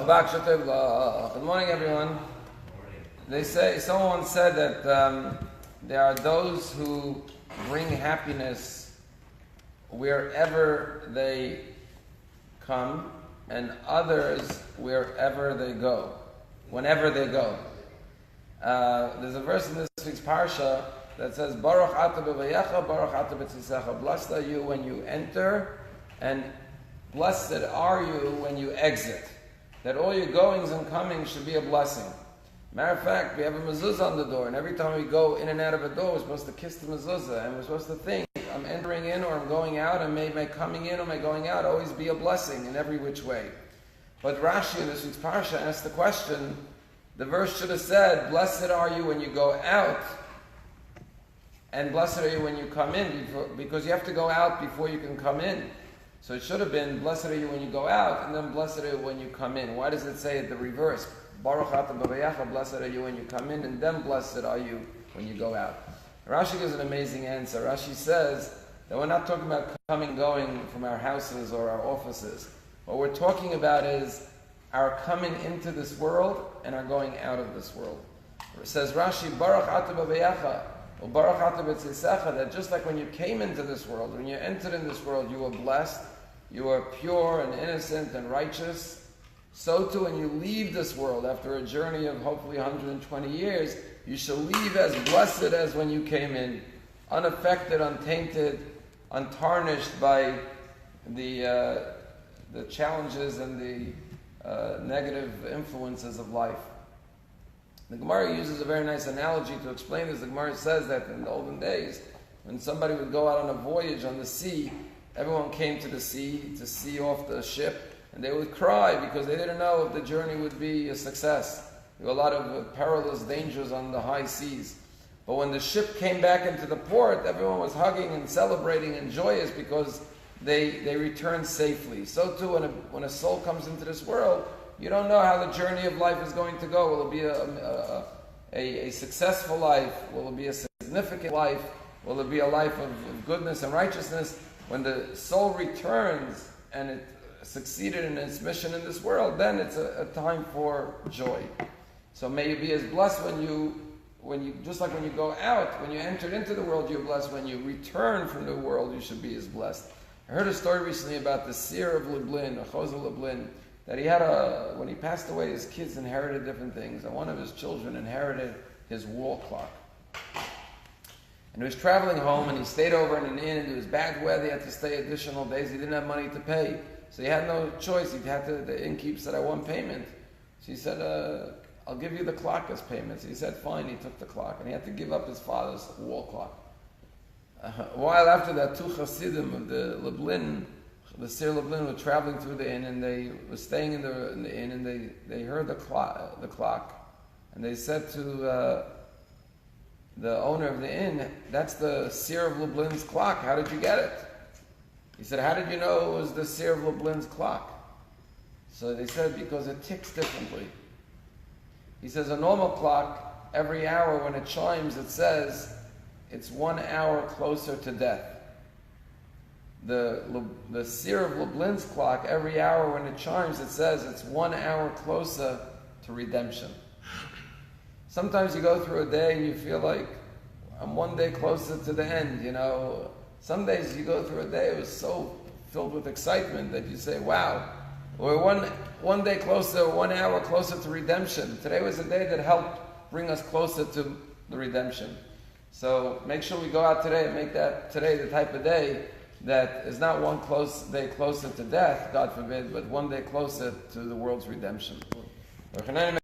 Good morning, everyone. They say, someone said that there are those who bring happiness wherever they come, and others wherever they go, whenever they go. There's a verse in this week's parsha that says, Baruch ata b'vayecha, Baruch ata b'tzisecha. Blessed are you when you enter, and blessed are you when you exit. That all your goings and comings should be a blessing. Matter of fact, we have a mezuzah on the door, and every time we go in and out of a door, we're supposed to kiss the mezuzah, and we're supposed to think, I'm entering in or I'm going out, and may my coming in or my going out always be a blessing in every which way. But Rashi in this week's parsha asked the question, the verse should have said, blessed are you when you go out, and blessed are you when you come in, because you have to go out before you can come in. So it should have been, blessed are you when you go out, and then blessed are you when you come in. Why does it say it the reverse? Baruch ata b'vayecha, blessed are you when you come in, and then blessed are you when you go out. Rashi gives an amazing answer. Rashi says that we're not talking about coming going from our houses or our offices. What we're talking about is our coming into this world and our going out of this world. It says Rashi, Baruch ata b'vayecha, or Baruch ata b'tzisecha, that just like when you came into this world, when you entered in this world, you were blessed, you were pure and innocent and righteous, so too when you leave this world after a journey of hopefully 120 years, you shall leave as blessed as when you came in, unaffected, untainted, untarnished by the challenges and the negative influences of life. The Gemara uses a very nice analogy to explain this. The Gemara says that in the olden days, when somebody would go out on a voyage on the sea, everyone came to the sea to see off the ship, and they would cry because they didn't know if the journey would be a success. There were a lot of perilous dangers on the high seas. But when the ship came back into the port, everyone was hugging and celebrating and joyous because they returned safely. So too, when a soul comes into this world, you don't know how the journey of life is going to go. Will it be a successful life? Will it be a significant life? Will it be a life of goodness and righteousness? When the soul returns and it succeeded in its mission in this world, then it's a time for joy. So may you be as blessed when you just like when you go out, when you entered into the world, you're blessed. When you return from the world, you should be as blessed. I heard a story recently about the seer of Lublin, Chose Lublin, that he had when he passed away, his kids inherited different things, and one of his children inherited his wall clock. And he was traveling home, and he stayed over in an inn, and it was bad weather, he had to stay additional days, he didn't have money to pay. So he had no choice, the innkeeper said, I want payment. So he said, I'll give you the clock as payment. So he said, fine, he took the clock, and he had to give up his father's wall clock. A while after that, two Hasidim of the Lublin, the Seir Lublin, were traveling through the inn, and they were staying in the inn, and they heard the clock, and they said to the owner of the inn, that's the Seir of Lublin's clock, how did you get it? He said, how did you know it was the Seir of Lublin's clock? So they said, because it ticks differently. He says, a normal clock, every hour when it chimes, it says, it's 1 hour closer to death. The Seir of Lublin's clock, every hour when it chimes, it says it's 1 hour closer to redemption. Sometimes you go through a day and you feel like, I'm 1 day closer to the end, Some days you go through a day, it was so filled with excitement that you say, wow, we're one day closer, 1 hour closer to redemption. Today was a day that helped bring us closer to the redemption. So make sure we go out today and make that today the type of day that is not one day closer to death, God forbid, but 1 day closer to the world's redemption.